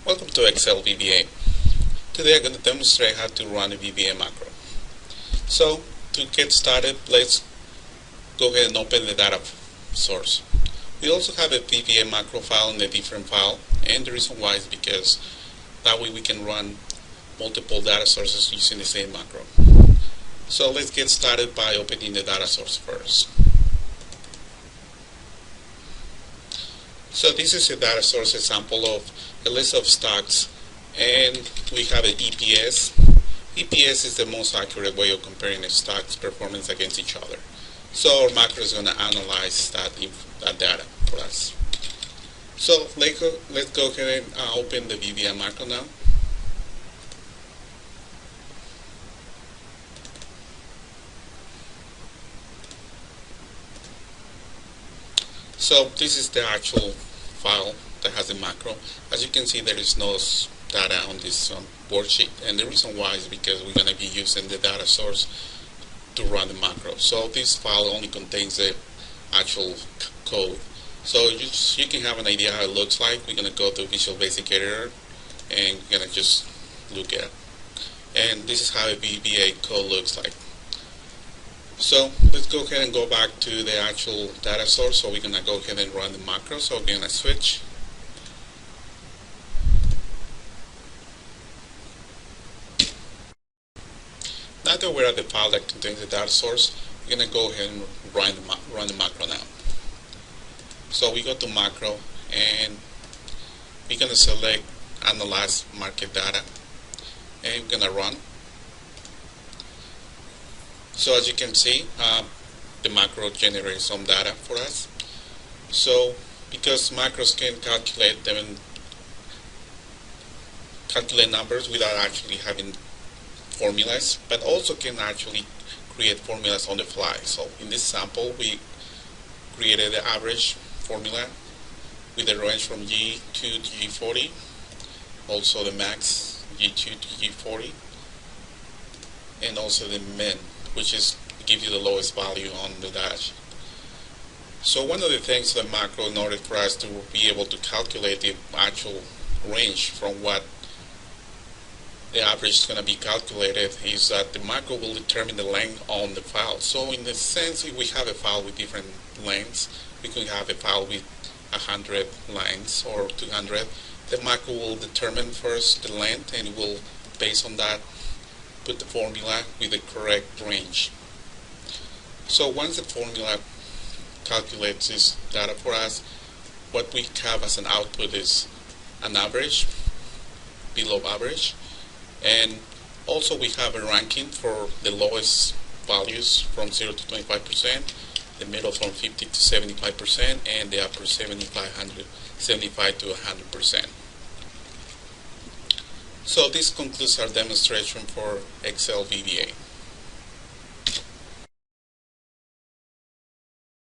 Welcome to Excel VBA. Today I'm going to demonstrate how to run a VBA macro. So to get started, let's go ahead and open the data source. We also have a VBA macro file in a different file, and the reason why is because that way we can run multiple data sources using the same macro. So let's get started by opening the data source first. So this is a data source example of a list of stocks, and we have an EPS. EPS is the most accurate way of comparing a stock's performance against each other. So our macro is going to analyze that data for us. So let's go ahead and open the VBA macro now. So this is the actual file that has a macro. As you can see, there is no data on this worksheet, and the reason why is because we're going to be using the data source to run the macro. So this file only contains the actual code. So you can have an idea how it looks like. We're going to go to Visual Basic Editor, and we're going to just look at it. And this is how a VBA code looks like. So let's go ahead and go back to the actual data source. So we're going to go ahead and run the macro. So we're going to switch. Now that we're at the file that contains the data source, we're going to go ahead and run the macro now. So we go to macro, and we're going to select Analyze Market Data, and we're going to run. So as you can see, the macro generates some data for us. So because macros can calculate numbers without actually having formulas, but also can actually create formulas on the fly. So in this sample, we created the average formula with a range from G2 to G40, also the max G2 to G40, and also the min, which is give you the lowest value on the dash. So one of the things the macro, in order for us to be able to calculate the actual range from what the average is going to be calculated, is that the macro will determine the length on the file. So in the sense, if we have a file with different lengths, we could have a file with 100 lines or 200. The macro will determine first the length, and it will, based on that, put the formula with the correct range. So once the formula calculates this data for us, what we have as an output is an average, below average, and also we have a ranking for the lowest values from 0 to 25%, the middle from 50 to 75%, and the upper 75 to 100%. So this concludes our demonstration for Excel VBA.